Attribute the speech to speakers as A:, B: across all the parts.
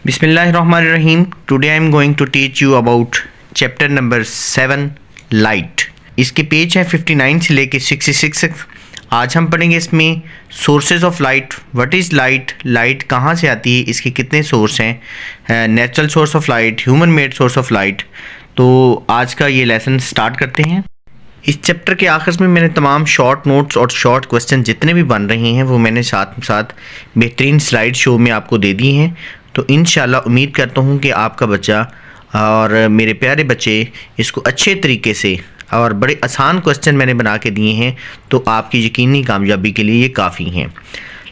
A: Bismillahirrahmanirrahim. Today I am going to teach you about chapter number 7 light. इसके page हैं 59 से लेके 66 तक. आज हम पढ़ेंगे इसमें sources of light. What is light, light कहाँ से आती है, इसके कितने सोर्स हैं, natural source of light, human made source of light. तो आज का ये लेसन स्टार्ट करते हैं. इस चैप्टर के आखिर में मैंने तमाम शॉर्ट नोट्स और शॉर्ट क्वेश्चन जितने भी बन रहे हैं वो मैंने साथ साथ बेहतरीन स्लाइड शो में आपको दे दी हैं. तो इंशाल्लाह उम्मीद करता हूँ कि आपका बच्चा और मेरे प्यारे बच्चे इसको अच्छे तरीके से, और बड़े आसान क्वेश्चन मैंने बना के दिए हैं, तो आपकी यकीनी कामयाबी के लिए ये काफ़ी हैं.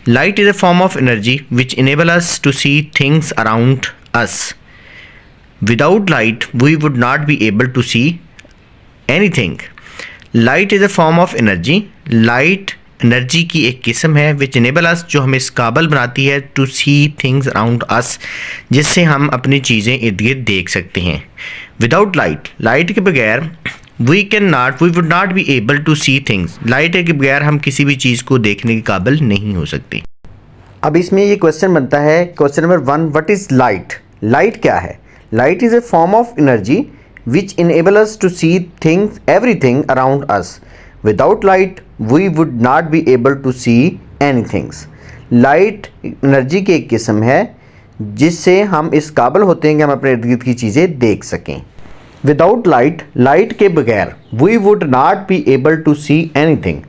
A: Light is a form of energy which enable us to see things around us. Without light we would not be able to see anything. Light is a form of energy. Light energy की एक किस्म है विच enable अस, जो हमें इस काबिल बनाती है to see things around us, जिससे हम अपनी चीज़ें इर्द गिर्द देख सकते हैं. विदाउट लाइट, लाइट के बगैर we would not be able to see things. Light के बगैर हम किसी भी चीज़ को देखने के काबिल नहीं हो सकते.
B: अब इसमें ये क्वेश्चन बनता है, question number 1, what is light. Light क्या है? Light is a form of energy which enable us to see things, everything around us. Without light, we would not be able to see anything. Light energy की एक किस्म है जिससे हम इस काबिल होते हैं कि हम अपने इर्द गिर्द की चीज़ें देख सकें. विदाउट लाइट, लाइट के बगैर we would not be able to see anything.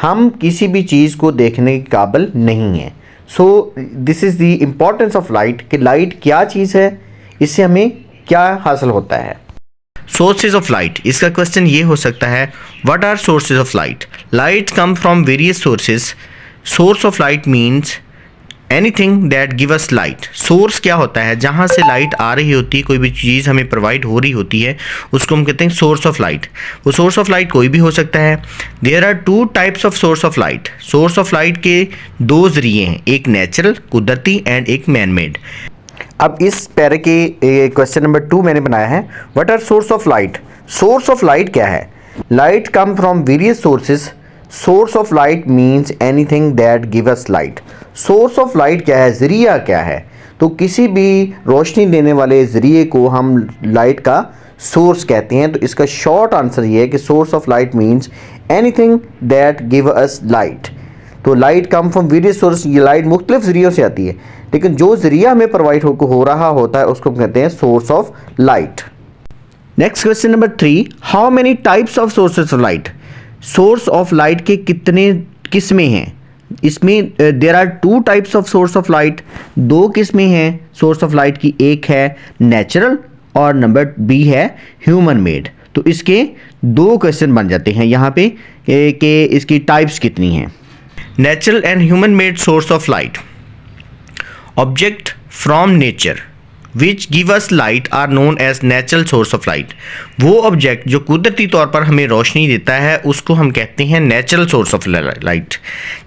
B: हम किसी भी चीज़ को देखने के काबिल नहीं हैं. So this is the importance of light, कि लाइट क्या चीज़ है, इससे हमें क्या हासिल होता है.
A: सोर्सेज ऑफ लाइट, इसका क्वेश्चन ये हो सकता है, what are sources of light. Light come from various sources. Source of light means anything that give us light. Source क्या होता है? जहाँ से लाइट आ रही होती है, कोई भी चीज़ हमें प्रोवाइड हो रही होती है, उसको हम कहते हैं सोर्स ऑफ लाइट. वो सोर्स ऑफ लाइट कोई भी हो सकता है. There are 2 types of source of light. Source of light के 2 ज़रिए हैं, एक नेचुरल कुदरती एंड एक मैन मेड.
B: अब इस पैरे के क्वेश्चन नंबर 2 मैंने बनाया है, what are source of light. Source of light क्या है? Light come from various sources. Source of light means anything that give us light. Source of light क्या है, ज़रिया क्या है? तो किसी भी रोशनी देने वाले ज़रिए को हम लाइट का सोर्स कहते हैं. तो इसका शॉर्ट आंसर ये है कि source of light means anything that give us light. तो light come from various source, ये लाइट मुख्तलिफ ज़रियों से आती है, लेकिन जो ज़रिया हमें प्रोवाइड हो रहा होता है उसको हम कहते हैं source of light. Next question number 3, how many types of sources of light. Source of light के कितने किस्में हैं? इसमें there are 2 types of source of light. 2 किस्में हैं सोर्स ऑफ लाइट की, एक है नेचुरल और नंबर B है ह्यूमन मेड. तो इसके 2 क्वेश्चन बन जाते हैं यहाँ पे कि इसकी टाइप्स कितनी हैं.
A: Natural and human made source of light. Object from nature which give us light are known as natural source of light. वो ऑब्जेक्ट जो कुदरती तौर पर हमें रोशनी देता है उसको हम कहते हैं नेचुरल सोर्स ऑफ लाइट.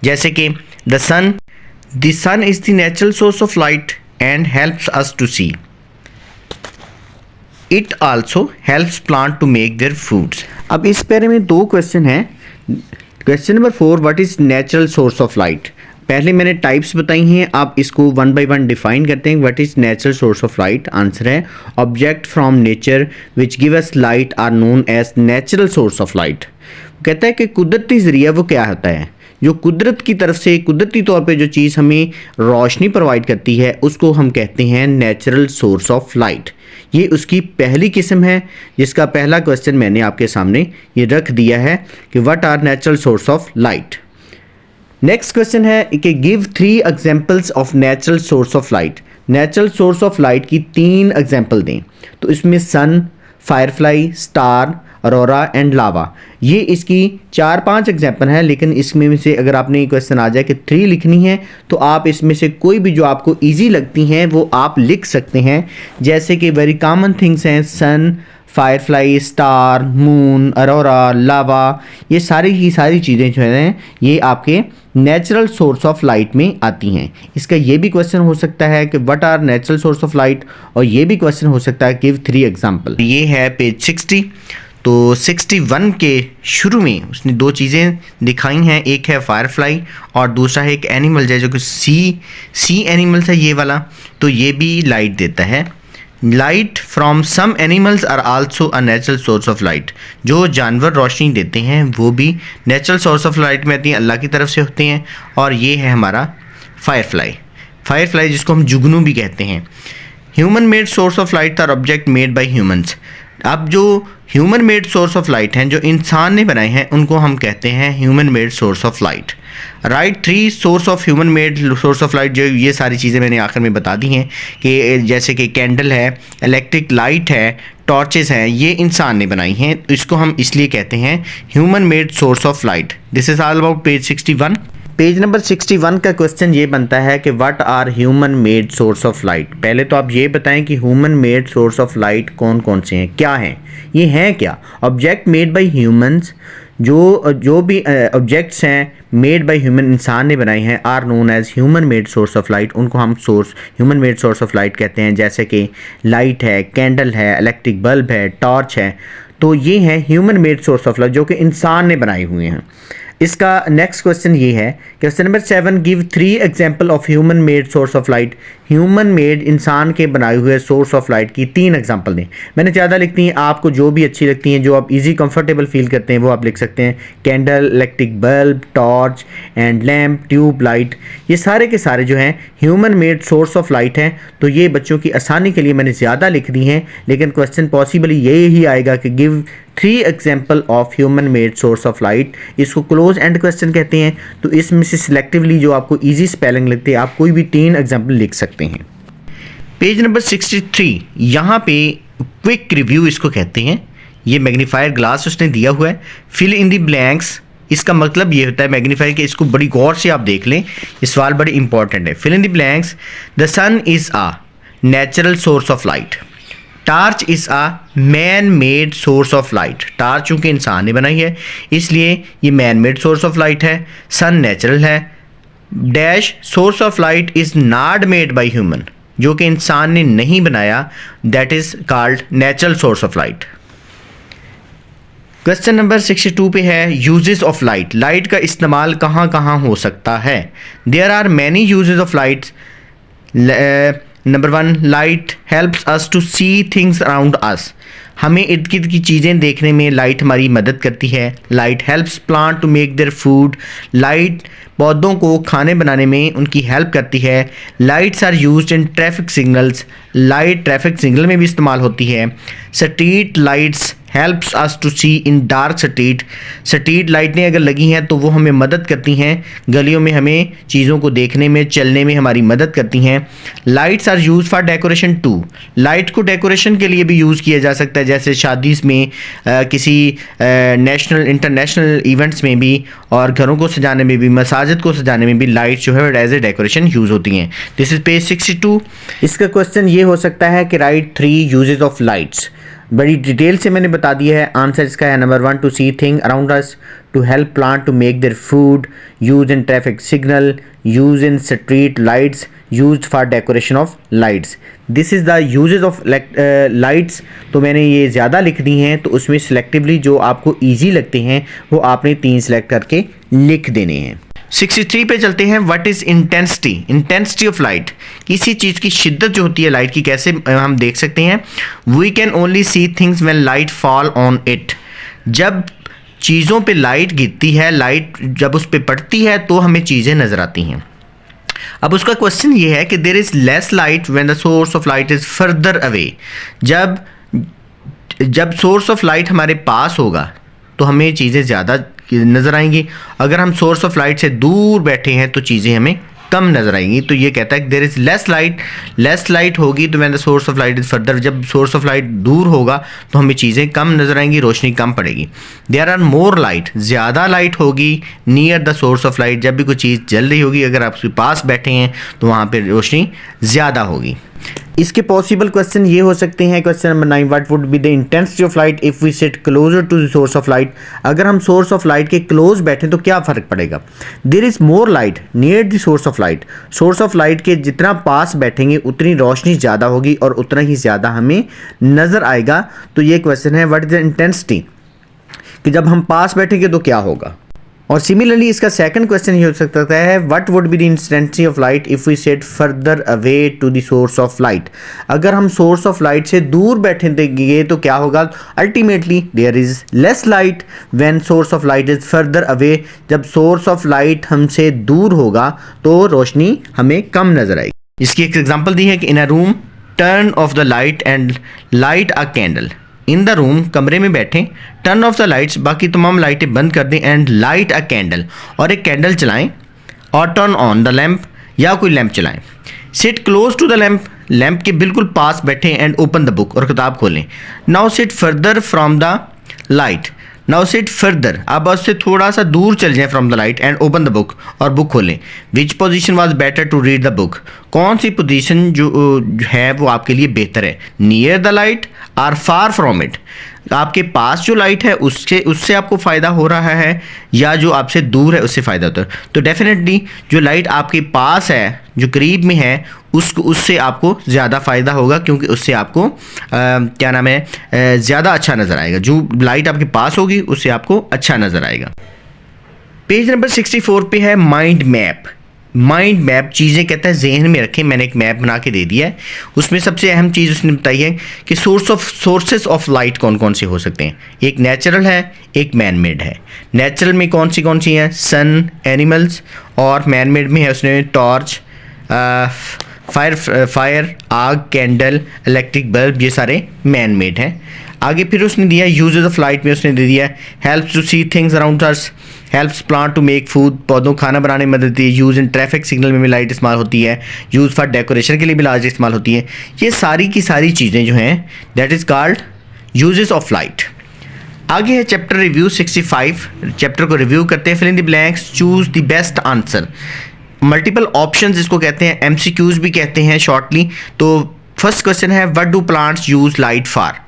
A: जैसे कि the sun is the natural source of light and helps us to see. It also helps plant to make their foods.
B: अब इस पैरे में 2 क्वेश्चन हैं. Question number 4, what is natural source of light. पहले मैंने types बताई हैं, आप इसको 1 बाय 1 डिफाइन करते हैं. What is natural source of light. Answer है object from nature which give us light are known as natural source of light. कहता है कि कुदरती ज़रिया वो क्या होता है, जो कुदरत की तरफ से कुदरती तौर पे जो चीज़ हमें रोशनी प्रोवाइड करती है उसको हम कहते हैं नेचुरल सोर्स ऑफ लाइट. ये उसकी पहली किस्म है, जिसका पहला क्वेश्चन मैंने आपके सामने ये रख दिया है कि what are natural source of light. Next question है कि give 3 examples of natural source of light. Natural source of light की 3 एग्जांपल दें. तो इसमें sun, firefly, star, aurora and lava, ये इसकी 4-5 एग्जांपल हैं. लेकिन इसमें से अगर आपने क्वेश्चन आ जाए कि 3 लिखनी है तो आप इसमें से कोई भी जो आपको ईजी लगती हैं वो आप लिख सकते हैं. जैसे कि वेरी कॉमन थिंग्स हैं सन, फायरफ्लाई, स्टार, मून, अरोरा, लावा, ये सारी की सारी चीज़ें जो हैं ये आपके नेचुरल सोर्स ऑफ लाइट में आती हैं. इसका ये भी क्वेश्चन हो सकता है कि what are natural source of light, और ये भी क्वेश्चन हो सकता है गिव 3 एग्जांपल.
A: ये है पेज 60. तो 61 के शुरू में उसने दो चीज़ें दिखाई हैं, एक है फायरफ्लाई और दूसरा है एक एनिमल जो कि सी एनिमल्स है ये वाला, तो ये भी लाइट देता है। Light from some animals are also a natural source of light, जो जानवर रोशनी देते हैं वो भी नेचुरल सोर्स ऑफ लाइट में आती हैं, अल्लाह की तरफ से होते हैं। और ये है हमारा फायरफ्लाई जिसको हम जुगनू भी कहते हैं। Human made source of light are object made by humans. अब जो human made source of light हैं, जो इंसान ने बनाए हैं, उनको हम कहते हैं human made source of light. Right 3 source of human made source of light, जो ये सारी चीज़ें मैंने आखिर में बता दी हैं कि जैसे कि कैंडल है, इलेक्ट्रिक लाइट है, टॉर्चेस हैं, ये इंसान ने बनाई हैं, इसको हम इसलिए कहते हैं human made source of light. This is all about page 61।
B: Page number 61 का क्वेश्चन ये बनता है कि what are human made source of light. पहले तो आप ये बताएं कि human made source of light कौन कौन से हैं, क्या हैं, ये हैं क्या। ऑब्जेक्ट मेड बाय ह्यूमंस, जो भी ऑब्जेक्ट्स हैं मेड बाय ह्यूमन, इंसान ने बनाए हैं, are known as human made source of light, उनको हम human made source of light कहते हैं। जैसे कि लाइट है, कैंडल है, इलेक्ट्रिक बल्ब है, टॉर्च है, तो ये हैं human made source of light जो कि इंसान ने बनाए हुए हैं। इसका नेक्स्ट क्वेश्चन ये है, question number 7, give 3 example of human made source of light. Human made, इंसान के बनाए हुए सोर्स ऑफ लाइट की 3 एग्जाम्पल दें। मैंने ज़्यादा लिखती हैं, आपको जो भी अच्छी लगती हैं, जो आप इजी कंफर्टेबल फील करते हैं वो आप लिख सकते हैं। Candle, electric bulb, torch and lamp, tube light, ये सारे के सारे जो हैं human made source of light हैं। तो ये बच्चों की आसानी के लिए मैंने ज़्यादा लिख दी हैं, लेकिन क्वेश्चन पॉसिबली यही आएगा कि give 3 example of human made source of light. इसको क्लोज एंड क्वेश्चन कहते हैं। तो इसमें से सिलेक्टिवली जो आपको इजी स्पेलिंग लगती है, आप कोई भी 3 एग्जाम्पल लिख सकते हैं।
A: पेज नंबर 63, यहाँ पे क्विक रिव्यू इसको कहते हैं। ये मैग्नीफायर ग्लास उसने दिया हुआ है। फिल इन द ब्लैंक्स, इसका मतलब ये होता है मैग्नीफायर के, इसको बड़ी गौर से आप देख लें, ये सवाल बड़े इंपॉर्टेंट है। Fill in the blanks, the sun is a natural source of light. Torch is a man made source of light. Torch चूँकि इंसान ने बनाई है इसलिए ये man made source of light है। सन नेचुरल है। Dash source of light is not made by human, जो कि इंसान ने नहीं बनाया, that is called natural source of light. Question number 62 पे है यूजेस ऑफ लाइट। लाइट का इस्तेमाल कहाँ कहाँ हो सकता है। There are many uses of lights. Number 1, light helps us to see things around us. हमें इर्द गिर्द की चीज़ें देखने में लाइट हमारी मदद करती है। Light helps plant to make their food. Light पौधों को खाने बनाने में उनकी हेल्प करती है। Lights are used in traffic signals. Light traffic signal में भी इस्तेमाल होती है। Street lights helps us to see in dark street. Street लाइटें अगर लगी हैं तो वो हमें मदद करती हैं, गलियों में हमें चीज़ों को देखने में, चलने में हमारी मदद करती हैं। Lights are use for decoration too. Light को डेकोरेशन के लिए भी यूज़ किया जा सकता है, जैसे शादी में, किसी नेशनल इंटरनेशनल इवेंट्स में भी, और घरों को सजाने में भी, मसाजिद को सजाने में भी लाइट जो है एज ए डेकोरेशन यूज़ होती हैं। This is page 62।
B: इसका क्वेश्चन ये हो सकता है कि राइट 3 यूजेस ऑफ लाइट्स। बड़ी डिटेल से मैंने बता दिया है। आंसर इसका है number 1, to see thing around us, to help plant to make their food, use in traffic signal, use in street lights, use for decoration of lights. This is the uses of lights. तो मैंने ये ज़्यादा लिख दी हैं, तो उसमें selectively जो आपको ईजी लगते हैं वो आपने 3 सेलेक्ट करके लिख देने हैं।
A: 63 पे चलते हैं। What is intensity. Intensity of light, किसी चीज़ की शिद्दत जो होती है लाइट की, कैसे हम देख सकते हैं। We can only see things when light fall on it. जब चीज़ों पे लाइट गिरती है, लाइट जब उस पे पड़ती है तो हमें चीज़ें नज़र आती हैं। अब उसका क्वेश्चन ये है कि there is less light when the source of light is further away. जब सोर्स ऑफ लाइट हमारे पास होगा तो हमें चीज़ें ज़्यादा नज़र आएंगी। अगर हम सोर्स ऑफ लाइट से दूर बैठे हैं तो चीज़ें हमें कम नज़र आएंगी। तो ये कहता है कि देयर इज़ लेस लाइट होगी तो when the source of light is further. जब सोर्स ऑफ लाइट दूर होगा तो हमें चीज़ें कम नज़र आएंगी, रोशनी कम पड़ेगी। देयर आर मोर लाइट, ज़्यादा लाइट होगी near the source of light. जब भी कोई चीज़ जल रही होगी, अगर आप उसके पास बैठे हैं तो वहाँ पर रोशनी ज़्यादा होगी।
B: इसके पॉसिबल क्वेश्चन ये हो सकते हैं। Question number 9, what would be the intensity of light if we sit closer to the source of light. अगर हम सोर्स ऑफ लाइट के क्लोज बैठें तो क्या फ़र्क पड़ेगा। There is more light near the source of light. Source of light के जितना पास बैठेंगे उतनी रोशनी ज़्यादा होगी और उतना ही ज़्यादा हमें नज़र आएगा। तो ये क्वेश्चन है व्हाट इज़ द इंटेंसिटी कि जब हम पास बैठेंगे तो क्या होगा। और सिमिलरली इसका सेकंड क्वेश्चन ये हो सकता है, what would be the intensity of light if we set further away to the source of light. अगर हम सोर्स ऑफ लाइट से दूर बैठेंगे तो क्या होगा। Ultimately there is less light when source of light is further away. जब source of light हमसे दूर होगा तो रोशनी हमें कम नजर आएगी।
A: इसकी एक एग्जांपल दी है कि in a room turn off the light and light a candle. In the room, कमरे में बैठें, टर्न ऑफ द लाइट्स, बाकी तमाम लाइटें बंद कर दें, एंड लाइट अ कैंडल, और एक कैंडल चलाएं, और टर्न ऑन द लैम्प, या कोई लैम्प चलाएं। Sit close to the lamp, lamp के बिल्कुल पास बैठें, एंड ओपन द बुक, और किताब खोलें। Now sit further from the light, now sit further, अब उससे थोड़ा सा दूर चल जाएं from the light, and open the book, और बुक खोलें। Which position was better to read the book, कौन सी पोजीशन जो है वो आपके लिए बेहतर है, near the light or far from it. आपके पास जो लाइट है उससे आपको फ़ायदा हो रहा है, या जो आपसे दूर है उससे फ़ायदा होता है। तो डेफिनेटली जो लाइट आपके पास है, जो करीब में है, उससे आपको ज़्यादा फ़ायदा होगा, क्योंकि उससे आपको क्या नाम है, ज़्यादा अच्छा नज़र आएगा। जो लाइट आपके पास होगी उससे आपको अच्छा नज़र आएगा। पेज नंबर 64 पे है माइंड मैप। माइंड मैप चीज़ें कहता है जहन में रखें। मैंने एक मैप बना के दे दिया है, उसमें सबसे अहम चीज़ उसने बताई है कि सोर्सेस ऑफ लाइट कौन कौन से हो सकते हैं। एक नेचुरल है, एक मैन मेड है। नेचुरल में कौन सी हैं, सन, एनिमल्स, और मैन मेड में है उसने टॉर्च, फायर, आग, कैंडल, इलेक्ट्रिक बल्ब, ये सारे मैन मेड हैं। आगे फिर उसने दिया यूजेस ऑफ लाइट में उसने दे दिया helps to see things around us, helps plant to make food, पौधों खाना बनाने में मदद देती है। यूज़ इन ट्रैफिक सिग्नल में भी लाइट इस्तेमाल होती है। यूज़ फॉर डेकोरेशन के लिए भी लाइट इस्तेमाल होती है। ये सारी की सारी चीज़ें जो हैं that is called uses of light. आगे है चैप्टर रिव्यू 65। चैप्टर को रिव्यू करते हैं। Fill in the blanks, choose the best answer. Multiple options इसको कहते हैं, MCQs भी कहते हैं शॉर्टली। तो फर्स्ट क्वेश्चन है, what do plants use light for.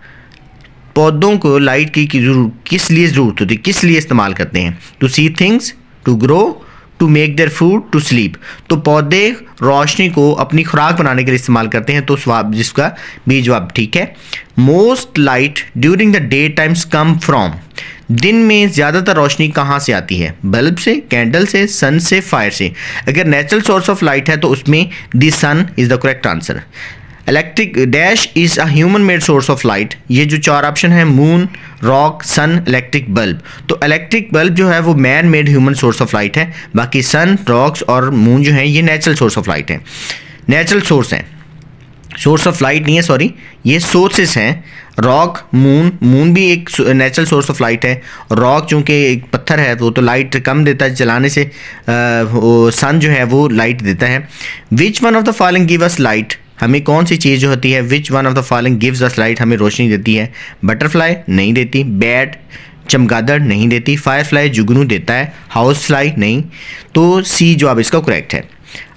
A: पौधों को लाइट की किस लिए ज़रूरत होती है, किस लिए इस्तेमाल करते हैं। To see things, to grow, to make their food, to sleep. तो पौधे रोशनी को अपनी खुराक बनाने के लिए इस्तेमाल करते हैं, तो जिसका भी जवाब ठीक है। Most light during the day times come from. दिन में ज़्यादातर रोशनी कहाँ से आती है, बल्ब से, कैंडल से, सन से, फायर से। अगर नेचुरल सोर्स ऑफ लाइट है तो उसमें the sun is the correct answer. Electric dash is a human made source of light. ये जो चार ऑप्शन है, moon, rock, sun, electric bulb. तो इलेक्ट्रिक बल्ब जो है वो man made human source of light है। बाकी सन, रॉक्स और मून जो है ये नेचुरल सोर्स ऑफ लाइट है, नेचुरल सोर्स हैं। सोर्स ऑफ लाइट नहीं है, सॉरी, ये सोर्सेस हैं। रॉक, मून भी एक नेचुरल सोर्स ऑफ लाइट है। रॉक चूँकि एक पत्थर है वो तो लाइट कम देता है जलाने से। सन जो है वो लाइट देता है। Which one of the following give us light. हमें कौन सी चीज़ जो होती है, which one of the following gives us light, हमें रोशनी देती है। बटरफ्लाई नहीं देती, बैट, चमगादड़ नहीं देती, फायरफ्लाई जुगनू देता है, हाउस फ्लाई नहीं। तो सी जवाब इसका करेक्ट है।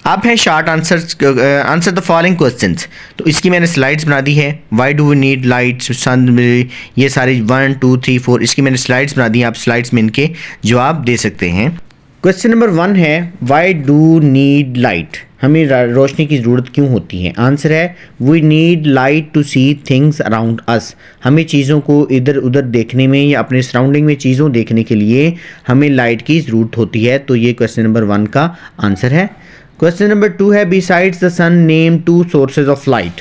A: अब है short answer the following questions. तो इसकी मैंने स्लाइड्स बना दी है। Why do we need lights, sun, ये सारी 1 2 3 4 इसकी मैंने स्लाइड्स बना दी हैं। आप स्लाइड्स में इनके जवाब दे सकते हैं।
B: क्वेश्चन नंबर 1 है, वाई डू नीड लाइट। हमें रोशनी की ज़रूरत क्यों होती है। आंसर है, we need light to see things around us. हमें चीज़ों को इधर उधर देखने में या अपने सराउंडिंग में चीज़ों देखने के लिए हमें लाइट की ज़रूरत होती है। तो ये क्वेश्चन नंबर 1 का आंसर है। क्वेश्चन नंबर 2 है, besides the sun name 2 sources of light.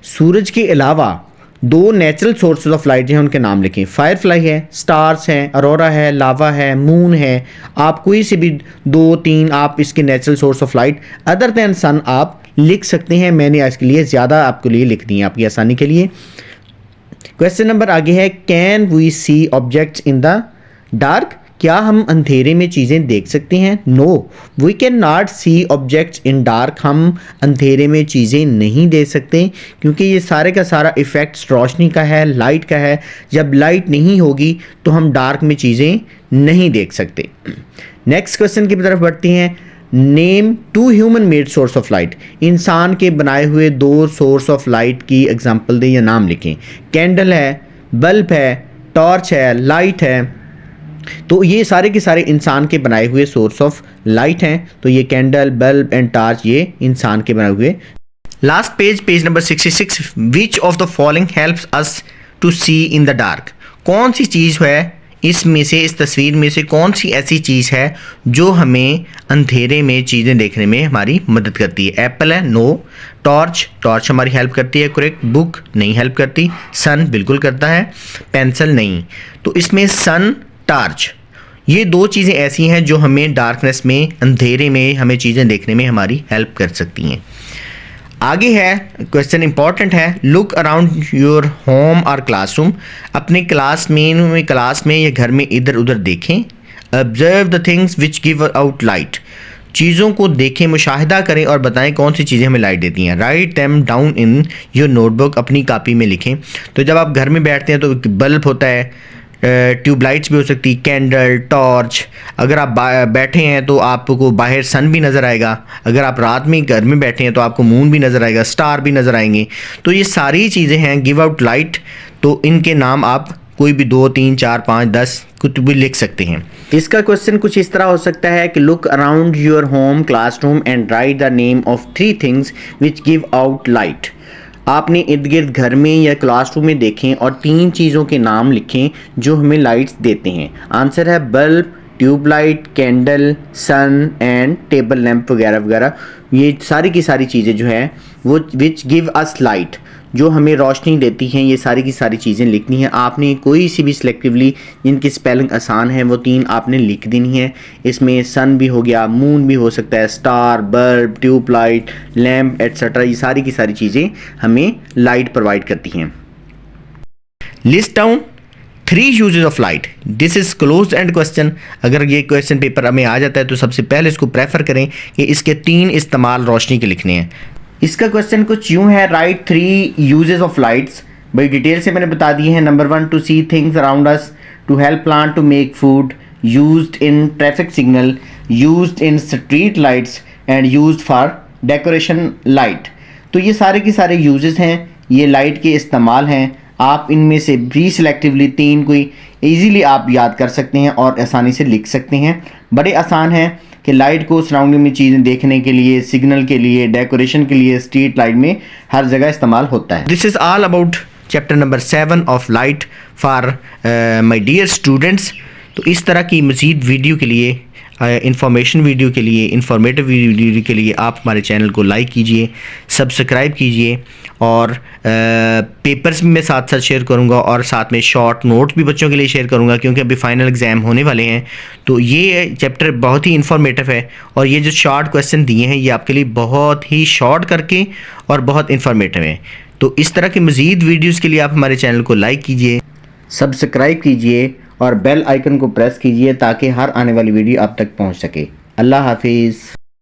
B: सूरज के अलावा 2 नेचुरल सोर्सेज ऑफ लाइट हैं, उनके नाम लिखें। फायरफ्लाई है, स्टार्स हैं, अरोरा है, लावा है, मून है। आप कोई से भी 2-3 आप इसके natural source of light other than sun आप लिख सकते हैं। मैंने इसके लिए ज़्यादा आपके लिए लिख दी है आपकी आसानी के लिए। क्वेश्चन नंबर आगे है, can we see objects in the dark. क्या हम अंधेरे में चीज़ें देख सकते हैं। No, we can not see objects in dark. हम अंधेरे में चीज़ें नहीं देख सकते क्योंकि ये सारे का सारा इफ़ेक्ट रोशनी का है, लाइट का है। जब लाइट नहीं होगी तो हम डार्क में चीज़ें नहीं देख सकते। नेक्स्ट क्वेश्चन की तरफ बढ़ते हैं। Name 2 human made source of light. इंसान के बनाए हुए 2 सोर्स ऑफ लाइट की एग्जांपल दें या नाम लिखें। कैंडल है, बल्ब है, टॉर्च है, लाइट है। तो ये सारे के सारे इंसान के बनाए हुए सोर्स ऑफ लाइट हैं। तो ये कैंडल, बल्ब एंड टॉर्च ये इंसान के बनाए हुए।
A: Last page number 66। Which of the following helps us to see in the dark. कौन सी चीज़ है इसमें से, इस तस्वीर में से कौन सी ऐसी चीज़ है जो हमें अंधेरे में चीज़ें देखने में हमारी मदद करती है? एप्पल है, नो। टॉर्च हमारी हेल्प करती है, करेक्ट। बुक नहीं हेल्प करती। सन बिल्कुल करता है, पेंसिल नहीं। तो इसमें सन, टॉर्च, ये दो चीज़ें ऐसी हैं जो हमें डार्कनेस में, अंधेरे में हमें चीज़ें देखने में हमारी हेल्प कर सकती हैं। आगे है क्वेश्चन इंपॉर्टेंट है, लुक अराउंड योर होम और क्लासरूम। अपने क्लास में या घर में इधर उधर देखें। Observe the things which give out light. चीज़ों को देखें, मुशाहिदा करें और बताएं कौन सी चीज़ें हमें लाइट देती हैं। Write them down in your notebook. अपनी कापी में लिखें। तो जब आप घर में बैठते हैं तो बल्ब होता है, ट्यूबलाइट्स भी हो सकती, कैंडल, टॉर्च। अगर आप बैठे हैं तो आपको बाहर सन भी नज़र आएगा। अगर आप रात में घर में बैठे हैं तो आपको मून भी नज़र आएगा, स्टार भी नज़र आएंगे। तो ये सारी चीज़ें हैं गिव आउट लाइट। तो इनके नाम आप कोई भी 2, 3, 4, 5, 10 कुछ भी लिख सकते हैं।
B: इसका क्वेश्चन कुछ इस तरह हो सकता है कि look around your home classroom and right the name of 3 things which give out light. आपने इर्द गिर्द घर में या क्लासरूम में देखें और 3 चीज़ों के नाम लिखें जो हमें लाइट्स देते हैं। आंसर है bulb, tube light, candle, sun and table lamp वगैरह वगैरह। ये सारी की सारी चीज़ें जो है वो विच गिव अस लाइट, जो हमें रोशनी देती हैं, ये सारी की सारी चीज़ें लिखनी है। आपने कोई सी भी सिलेक्टिवली जिनकी स्पेलिंग आसान है वो 3 आपने लिख देनी है। इसमें सन भी हो गया, मून भी हो सकता है, star, bulb, tube light, lamp etcetera. ये सारी की सारी चीज़ें हमें लाइट प्रोवाइड करती हैं।
A: List down 3 uses of light. This is close and question. अगर ये क्वेश्चन पेपर हमें आ जाता है तो सबसे पहले इसको प्रेफर करें कि इसके 3 इस्तेमाल रोशनी के लिखने हैं।
B: इसका क्वेश्चन कुछ यूँ है, राइट 3 यूजेस ऑफ लाइट्स। भाई डिटेल से मैंने बता दी है। Number 1, to see things around us, to help plant to make food, used in traffic signal, used in street lights and used for decoration light. तो ये सारे के सारे यूजेस हैं, ये लाइट के इस्तेमाल हैं। आप इनमें से भी सिलेक्टिवली 3 कोई ईजीली आप याद कर सकते हैं और आसानी से लिख सकते हैं। बड़े आसान हैं कि लाइट को सराउंडिंग में चीज़ें देखने के लिए, सिग्नल के लिए, डेकोरेशन के लिए, स्ट्रीट लाइट में हर जगह इस्तेमाल होता है।
A: This is all about chapter number 7 of light for my dear students. तो इस तरह की मज़ीद वीडियो के लिए, इंफॉर्मेशन वीडियो के लिए, इंफॉर्मेटिव वीडियो के लिए आप हमारे चैनल को लाइक कीजिए, सब्सक्राइब कीजिए और पेपर्स भी मैं साथ साथ शेयर करूंगा और साथ में शॉर्ट नोट्स भी बच्चों के लिए शेयर करूंगा, क्योंकि अभी फाइनल एग्ज़ाम होने वाले हैं। तो ये चैप्टर बहुत ही इंफॉर्मेटिव है और ये जो शॉर्ट क्वेश्चन दिए हैं ये आपके लिए बहुत ही शॉर्ट करके और बहुत इंफॉर्मेटिव हैं। तो इस तरह के मज़ीद वीडियोज़ के लिए आप हमारे चैनल को लाइक कीजिए,
B: सब्सक्राइब कीजिए और बेल आइकन को प्रेस कीजिए ताकि हर आने वाली वीडियो आप तक पहुंच सके। अल्लाह हाफिज़।